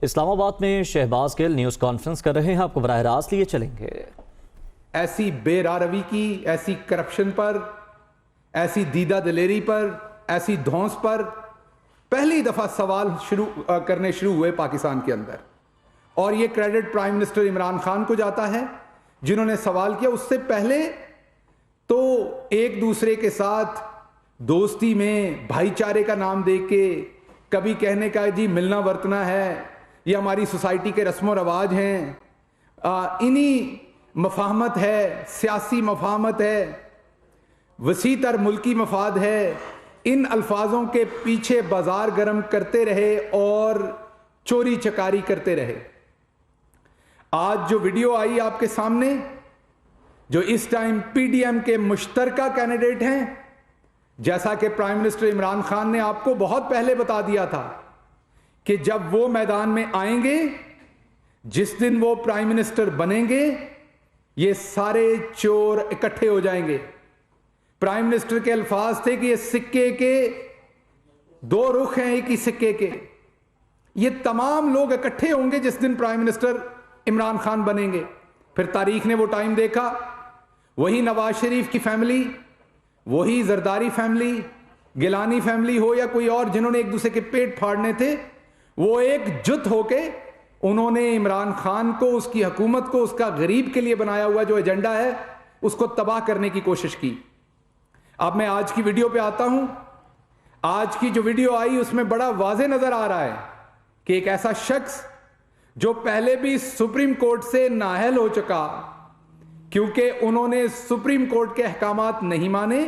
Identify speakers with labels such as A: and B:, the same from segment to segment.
A: اسلام آباد میں شہباز گل news conference کر رہے ہیں، آپ کو براہ راست لیے چلیں گے۔
B: ایسی بے راہ روی کی، ایسی کرپشن پر، ایسی دیدہ دلیری پر، ایسی دھونس پر پہلی دفعہ سوال کرنے شروع ہوئے پاکستان کے اندر، اور یہ credit prime minister Imran Khan کو جاتا ہے جنہوں نے سوال کیا۔ اس سے پہلے تو ایک دوسرے کے ساتھ دوستی میں بھائی چارے کا نام دے کے کبھی کہنے کا جی ملنا ورتنا ہے، یہ ہماری سوسائٹی کے رسم و رواج ہیں، انہی مفاہمت ہے، سیاسی مفاہمت ہے، وسیع تر ملکی مفاد ہے، ان الفاظوں کے پیچھے بازار گرم کرتے رہے اور چوری چکاری کرتے رہے۔ آج جو ویڈیو آئی آپ کے سامنے، جو اس ٹائم پی ڈی ایم کے مشترکہ کینڈیڈیٹ ہیں، جیسا کہ پرائم منسٹر عمران خان نے آپ کو بہت پہلے بتا دیا تھا کہ جب وہ میدان میں آئیں گے، جس دن وہ پرائم منسٹر بنیں گے، یہ سارے چور اکٹھے ہو جائیں گے۔ پرائم منسٹر کے الفاظ تھے کہ یہ سکے کے دو رخ ہیں ایک ہی سکے کے، یہ تمام لوگ اکٹھے ہوں گے جس دن پرائم منسٹر عمران خان بنیں گے۔ پھر تاریخ نے وہ ٹائم دیکھا، وہی نواز شریف کی فیملی، وہی زرداری فیملی، گیلانی فیملی ہو یا کوئی اور جنہوں نے ایک دوسرے کے پیٹ پھاڑنے تھے، وہ ایک جت ہو کے انہوں نے عمران خان کو، اس کی حکومت کو، اس کا غریب کے لیے بنایا ہوا جو ایجنڈا ہے اس کو تباہ کرنے کی کوشش کی۔ اب میں آج کی ویڈیو پہ آتا ہوں۔ آج کی جو ویڈیو آئی اس میں بڑا واضح نظر آ رہا ہے کہ ایک ایسا شخص جو پہلے بھی سپریم کورٹ سے نااہل ہو چکا کیونکہ انہوں نے سپریم کورٹ کے احکامات نہیں مانے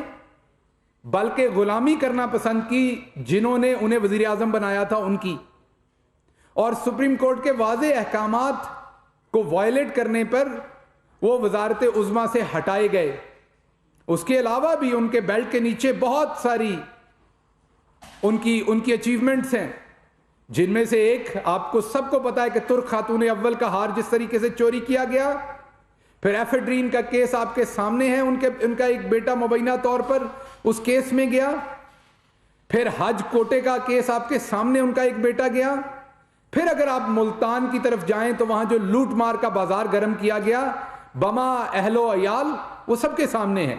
B: بلکہ غلامی کرنا پسند کی جنہوں نے انہیں وزیر اعظم بنایا تھا ان کی، اور سپریم کورٹ کے واضح احکامات کو وائلیٹ کرنے پر وہ وزارت عظمیٰ سے ہٹائے گئے۔ اس کے علاوہ بھی ان کے بیلٹ کے نیچے بہت ساری ان کی اچیومنٹس ہیں، جن میں سے ایک آپ کو سب کو پتا ہے کہ ترک خاتون اول کا ہار جس طریقے سے چوری کیا گیا، پھر ایفیڈرین کا کیس آپ کے سامنے ہے، ان کا ایک بیٹا مبینہ طور پر اس کیس میں گیا، پھر حج کوٹے کا کیس آپ کے سامنے ان کا ایک بیٹا گیا، پھر اگر آپ ملتان کی طرف جائیں تو وہاں جو لوٹ مار کا بازار گرم کیا گیا، بما اہل و عیال، وہ سب کے سامنے ہے۔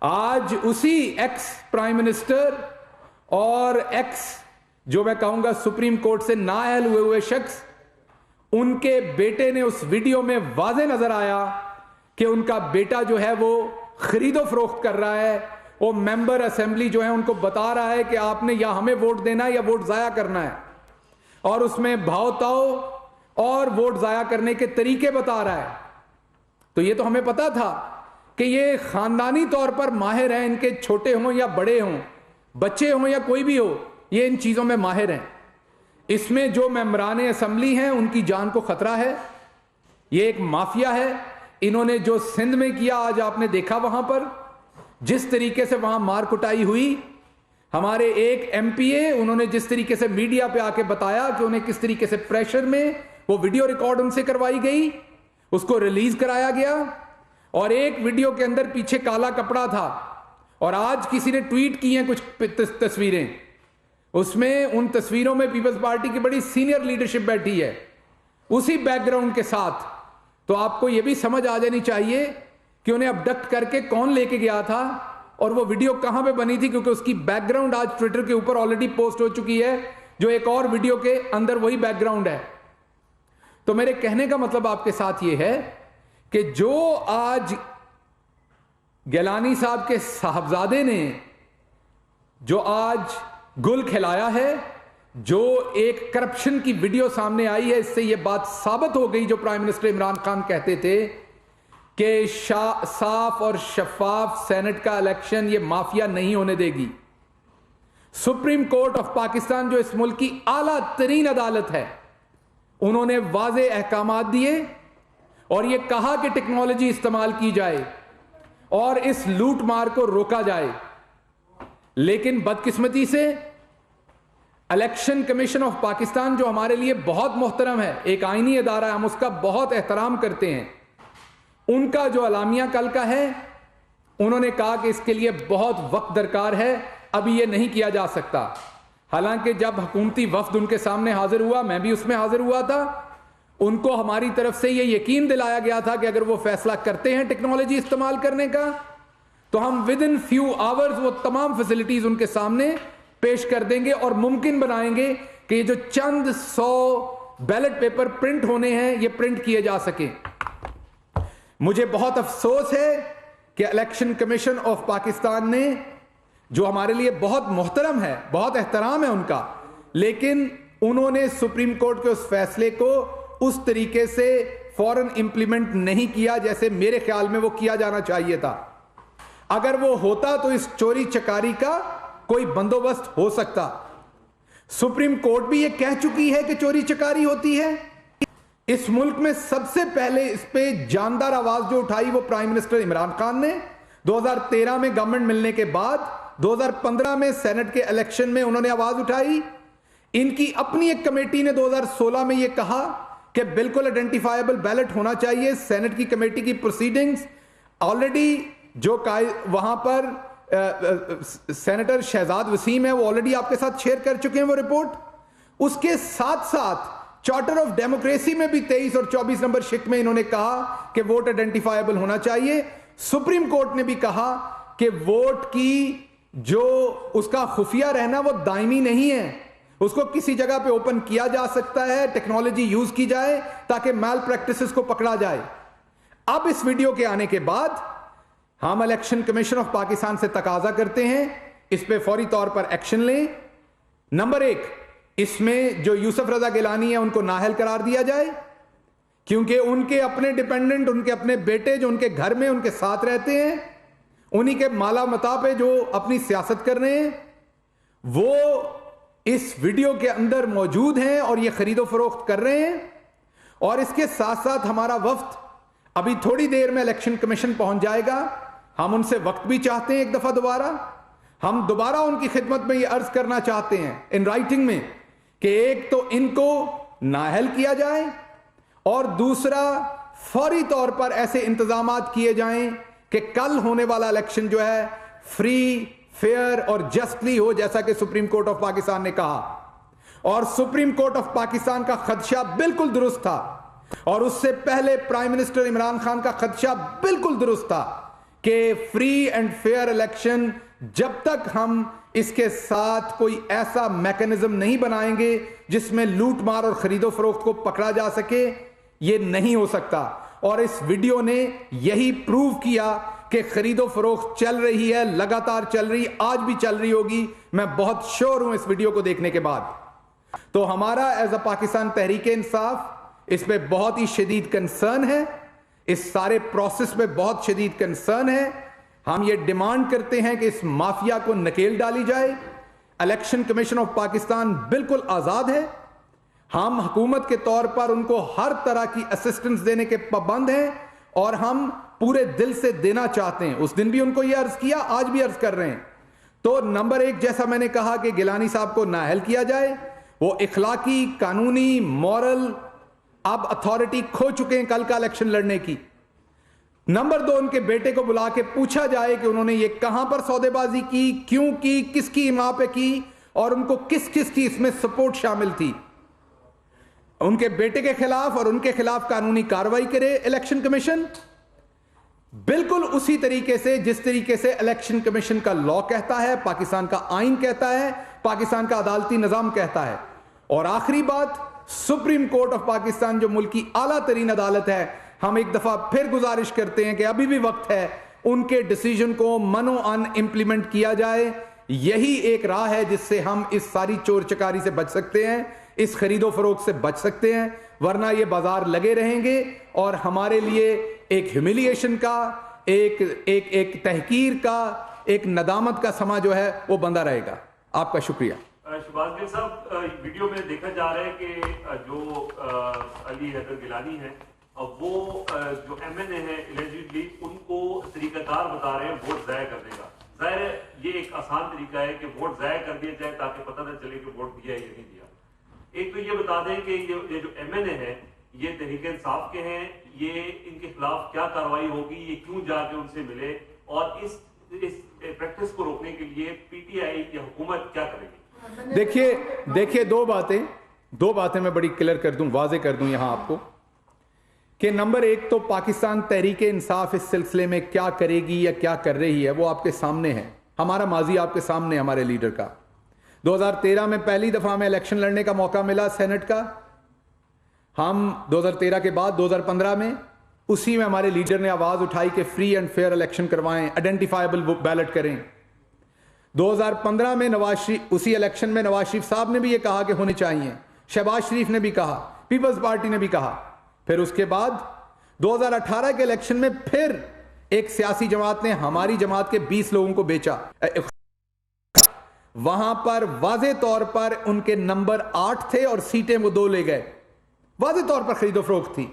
B: آج اسی ایکس پرائم منسٹر اور ایکس جو میں کہوں گا سپریم کورٹ سے نااہل ہوئے شخص، ان کے بیٹے نے اس ویڈیو میں واضح نظر آیا کہ ان کا بیٹا جو ہے وہ خرید و فروخت کر رہا ہے، وہ ممبر اسمبلی جو ہے ان کو بتا رہا ہے کہ آپ نے یا ہمیں ووٹ دینا ہے یا ووٹ ضائع کرنا ہے، اور اس میں بھاؤ تاؤ اور ووٹ ضائع کرنے کے طریقے بتا رہا ہے۔ تو یہ تو ہمیں پتا تھا کہ یہ خاندانی طور پر ماہر ہیں، ان کے چھوٹے ہوں یا بڑے ہوں، بچے ہوں یا کوئی بھی ہو، یہ ان چیزوں میں ماہر ہیں۔ اس میں جو ممبران اسمبلی ہیں ان کی جان کو خطرہ ہے، یہ ایک مافیا ہے۔ انہوں نے جو سندھ میں کیا آج آپ نے دیکھا، وہاں پر جس طریقے سے وہاں مار کٹائی ہوئی، ہمارے ایک ایم پی اے انہوں نے جس طریقے سے میڈیا پہ آ کے بتایا کہ انہیں کس طریقے سے پریشر میں وہ ویڈیو ریکارڈ ان سے کروائی گئی، اس کو ریلیز کرایا گیا، اور ایک ویڈیو کے اندر پیچھے کالا کپڑا تھا، اور آج کسی نے ٹویٹ کی ہیں کچھ تصویریں، اس میں ان تصویروں میں پیپلز پارٹی کی بڑی سینئر لیڈرشپ بیٹھی ہے اسی بیک گراؤنڈ کے ساتھ۔ تو آپ کو یہ بھی سمجھ آ جانی چاہیے کہ انہیں ابڈکٹ کر کے کون لے کے گیا تھا اور وہ ویڈیو کہاں پہ بنی تھی، کیونکہ اس کی بیک گراؤنڈ آج ٹویٹر کے اوپر آلریڈی پوسٹ ہو چکی ہے، جو ایک اور ویڈیو کے اندر وہی بیک گراؤنڈ ہے۔ تو میرے کہنے کا مطلب آپ کے ساتھ یہ ہے کہ جو آج گیلانی صاحب کے صاحبزادے نے جو آج گل کھلایا ہے، جو ایک کرپشن کی ویڈیو سامنے آئی ہے، اس سے یہ بات ثابت ہو گئی جو پرائم منسٹر عمران خان کہتے تھے کہ صاف اور شفاف سینٹ کا الیکشن یہ مافیا نہیں ہونے دے گی۔ سپریم کورٹ آف پاکستان جو اس ملک کی اعلیٰ ترین عدالت ہے، انہوں نے واضح احکامات دیے اور یہ کہا کہ ٹیکنالوجی استعمال کی جائے اور اس لوٹ مار کو روکا جائے، لیکن بدقسمتی سے الیکشن کمیشن آف پاکستان جو ہمارے لیے بہت محترم ہے، ایک آئینی ادارہ ہے، ہم اس کا بہت احترام کرتے ہیں، ان کا جو اعلامیہ کل کا ہے، انہوں نے کہا کہ اس کے لیے بہت وقت درکار ہے، ابھی یہ نہیں کیا جا سکتا۔ حالانکہ جب حکومتی وفد ان کے سامنے حاضر ہوا, میں بھی اس میں حاضر ہوا تھا, ان کو ہماری طرف سے یہ یقین دلایا گیا تھا کہ اگر وہ فیصلہ کرتے ہیں ٹیکنالوجی استعمال کرنے کا تو ہم ود ان فیو آورز وہ تمام فیسلٹیز ان کے سامنے پیش کر دیں گے اور ممکن بنائیں گے کہ یہ جو چند 100 بیلٹ پیپر پرنٹ ہونے ہیں یہ پرنٹ کیے جا سکیں. مجھے بہت افسوس ہے کہ الیکشن کمیشن آف پاکستان نے, جو ہمارے لیے بہت محترم ہے, بہت احترام ہے ان کا, لیکن انہوں نے سپریم کورٹ کے اس فیصلے کو اس طریقے سے فوراً امپلیمنٹ نہیں کیا جیسے میرے خیال میں وہ کیا جانا چاہیے تھا. اگر وہ ہوتا تو اس چوری چکاری کا کوئی بندوبست ہو سکتا. سپریم کورٹ بھی یہ کہہ چکی ہے کہ چوری چکاری ہوتی ہے. اس ملک میں سب سے پہلے اس پہ جاندار آواز جو اٹھائی وہ پرائم منسٹر عمران خان نے 2013 میں گورنمنٹ ملنے کے بعد, 2015 میں سینٹ کے الیکشن میں انہوں نے آواز اٹھائی. ان کی اپنی ایک کمیٹی نے 2016 میں یہ کہا کہ بالکل آئیڈینٹیفائیبل بیلٹ ہونا چاہیے. سینٹ کی کمیٹی کی پروسیڈنگز آلریڈی جو وہاں پر سینیٹر شہزاد وسیم ہے وہ آلریڈی آپ کے ساتھ شیئر کر چکے ہیں وہ رپورٹ. اس کے ساتھ ساتھ چارٹر آف ڈیموکریسی میں بھی 23 اور 24 نمبر شق میں انہوں نے کہا کہ ووٹ آئیڈینٹیفائیبل ہونا چاہیے. سپریم کورٹ نے بھی کہا کہ ووٹ کی جو اس کا خفیہ رہنا وہ دائمی نہیں ہے, اس کو کسی جگہ پہ اوپن کیا جا سکتا ہے, ٹیکنالوجی یوز کی جائے تاکہ میل پریکٹسز کو پکڑا جائے. اب اس ویڈیو کے آنے کے بعد ہم الیکشن کمیشن آف پاکستان سے تقاضا کرتے ہیں اس پہ فوری طور پر ایکشن لیں. نمبر 1, اس میں جو یوسف رضا گیلانی ہیں ان کو نااہل قرار دیا جائے, کیونکہ ان کے اپنے ڈیپینڈنٹ, ان کے اپنے بیٹے جو ان کے گھر میں ان کے ساتھ رہتے ہیں, انہی کے مالا متا پہ جو اپنی سیاست کر رہے ہیں, وہ اس ویڈیو کے اندر موجود ہیں اور یہ خرید و فروخت کر رہے ہیں. اور اس کے ساتھ ساتھ ہمارا وفد ابھی تھوڑی دیر میں الیکشن کمیشن پہنچ جائے گا. ہم ان سے وقت بھی چاہتے ہیں ایک دفعہ دوبارہ, ہم دوبارہ ان کی خدمت میں یہ عرض کرنا چاہتے ہیں ان رائٹنگ میں کہ ایک تو ان کو نااہل کیا جائے اور دوسرا فوری طور پر ایسے انتظامات کیے جائیں کہ کل ہونے والا الیکشن جو ہے فری, فیئر اور جسٹلی ہو جیسا کہ سپریم کورٹ آف پاکستان نے کہا. اور سپریم کورٹ آف پاکستان کا خدشہ بالکل درست تھا, اور اس سے پہلے پرائم منسٹر عمران خان کا خدشہ بالکل درست تھا کہ فری اینڈ فیئر الیکشن جب تک ہم اس کے ساتھ کوئی ایسا میکنزم نہیں بنائیں گے جس میں لوٹ مار اور خرید و فروخت کو پکڑا جا سکے, یہ نہیں ہو سکتا. اور اس ویڈیو نے یہی پروو کیا کہ خرید و فروخت چل رہی ہے, لگاتار چل رہی, آج بھی چل رہی ہوگی. میں بہت شیور ہوں اس ویڈیو کو دیکھنے کے بعد. تو ہمارا ایز اے پاکستان تحریک انصاف اس پہ بہت ہی شدید کنسرن ہے, اس سارے پروسیس پہ بہت شدید کنسرن ہے. ہم یہ ڈیمانڈ کرتے ہیں کہ اس مافیا کو نکیل ڈالی جائے. الیکشن کمیشن آف پاکستان بالکل آزاد ہے, ہم حکومت کے طور پر ان کو ہر طرح کی اسسٹنس دینے کے پابند ہیں اور ہم پورے دل سے دینا چاہتے ہیں. اس دن بھی ان کو یہ عرض کیا, آج بھی عرض کر رہے ہیں. تو نمبر 1 جیسا میں نے کہا کہ گیلانی صاحب کو نااہل کیا جائے, وہ اخلاقی, قانونی, مورل اب اتھارٹی کھو چکے ہیں کل کا الیکشن لڑنے کی. نمبر 2 ان کے بیٹے کو بلا کے پوچھا جائے کہ انہوں نے یہ کہاں پر سودے بازی کی, کیوں کی, کس کی اماں پہ کی اور ان کو کس کس کی اس میں سپورٹ شامل تھی. ان کے بیٹے کے خلاف اور ان کے خلاف قانونی کارروائی کرے الیکشن کمیشن, بالکل اسی طریقے سے جس طریقے سے الیکشن کمیشن کا لا کہتا ہے, پاکستان کا آئین کہتا ہے, پاکستان کا عدالتی نظام کہتا ہے. اور آخری بات, سپریم کورٹ آف پاکستان جو ملک کی اعلیٰ ترین عدالت ہے, ہم ایک دفعہ پھر گزارش کرتے ہیں کہ ابھی بھی وقت ہے ان کے ڈیسیجن کو منو ان امپلیمنٹ کیا جائے. یہی ایک راہ ہے جس سے ہم اس ساری چور چکاری سے بچ سکتے ہیں, اس خرید و فروخت سے بچ سکتے ہیں, ورنہ یہ بازار لگے رہیں گے اور ہمارے لیے ایک ہیوملیشن کا, ایک تحقیر کا, ایک ندامت کا سما جو ہے وہ بندہ رہے گا. آپ کا شکریہ.
C: شہباز گل صاحب, ویڈیو میں دیکھا جا رہا ہے کہ جو علی حیدر گیلانی ہے وہ جو ایم این اے ہے ایلیجیڈلی ان کو طریقہ کار بتا رہے ہیں ووٹ ضائع کرنے کا. ظاہر ہے یہ ایک آسان طریقہ ہے کہ ووٹ ضائع کر دیا جائے تاکہ پتہ نہ چلے کہ ووٹ دیا یا نہیں دیا. ایک تو یہ بتا دیں کہ یہ جو ایم این اے ہے یہ تحریک انصاف کے ہیں, یہ ان کے خلاف کیا کارروائی ہوگی, یہ کیوں جا کے ان سے ملے, اور اس پریکٹس کو روکنے کے لیے پی ٹی آئی یا حکومت کیا کرے گی؟
B: دیکھیے دو باتیں میں بڑی کلیئر کر دوں، واضح کر دوں یہاں آپ کو کہ نمبر ایک تو پاکستان تحریک انصاف اس سلسلے میں کیا کرے گی یا کیا کر رہی ہے وہ آپ کے سامنے ہے. ہمارا ماضی آپ کے سامنے ہے ہمارے لیڈر کا. 2013 میں پہلی دفعہ ہمیں الیکشن لڑنے کا موقع ملا سینٹ کا. ہم 2013 کے بعد 2015 میں اسی میں ہمارے لیڈر نے آواز اٹھائی کہ فری اینڈ فیئر الیکشن کروائیں، آئیڈینٹیفائبل بیلٹ کریں. 2015 میں اسی الیکشن میں نواز شریف صاحب نے بھی یہ کہا کہ ہونے چاہیے، شہباز شریف نے بھی کہا، پیپلز پارٹی نے بھی کہا. پھر اس کے بعد 2018 کے الیکشن میں پھر ایک سیاسی جماعت نے ہماری جماعت کے 20 لوگوں کو بیچا. وہاں پر واضح طور پر ان کے نمبر 8 تھے اور سیٹیں وہ 2 لے گئے. واضح طور پر خرید و فروخت تھی.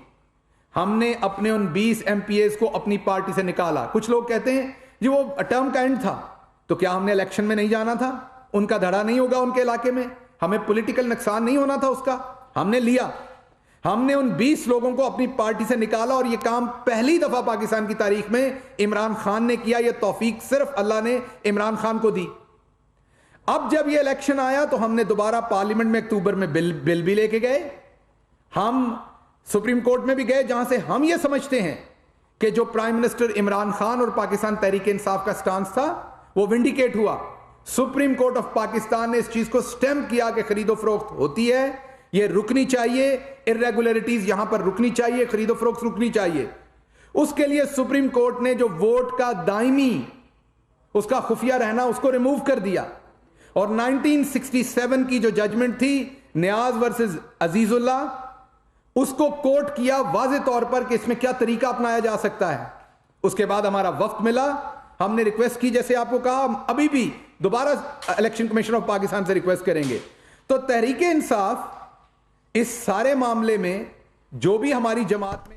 B: ہم نے اپنے ان 20 ایم پی ایز کو اپنی پارٹی سے نکالا. کچھ لوگ کہتے ہیں جی وہ ٹرم کا اینڈ تھا، تو کیا ہم نے الیکشن میں نہیں جانا تھا؟ ان کا دھڑا نہیں ہوگا ان کے علاقے میں؟ ہمیں پولیٹیکل نقصان نہیں ہونا تھا اس کا؟ ہم نے لیا. ہم نے ان 20 لوگوں کو اپنی پارٹی سے نکالا اور یہ کام پہلی دفعہ پاکستان کی تاریخ میں عمران خان نے کیا. یہ توفیق صرف اللہ نے عمران خان کو دی. اب جب یہ الیکشن آیا تو ہم نے دوبارہ پارلیمنٹ میں اکتوبر میں بل بھی لے کے گئے. ہم سپریم کورٹ میں بھی گئے جہاں سے ہم یہ سمجھتے ہیں کہ جو پرائم منسٹر عمران خان اور پاکستان تحریک انصاف کا سٹانس تھا وہ ونڈیکیٹ ہوا. سپریم کورٹ آف پاکستان نے اس چیز کو سٹیمپ کیا کہ خرید و فروخت ہوتی ہے، یہ رکنی چاہیے، ارریگولیرٹیز یہاں پر رکنی چاہیے، خرید و فروخت رکنی چاہیے. اس کے لیے سپریم کورٹ نے جو ووٹ کا دائمی اس کا خفیہ رہنا اس کو ریموو کر دیا. اور 1967 کی جو ججمنٹ تھی نیاز ورسز عزیز اللہ، اس کو کوٹ کیا واضح طور پر کہ اس میں کیا طریقہ اپنایا جا سکتا ہے. اس کے بعد ہمارا وقت ملا، ہم نے ریکویسٹ کی، جیسے آپ کو کہا ہم ابھی بھی دوبارہ الیکشن کمیشن آف پاکستان سے ریکویسٹ کریں گے. تو تحریک انصاف اس سارے معاملے میں جو بھی ہماری جماعت میں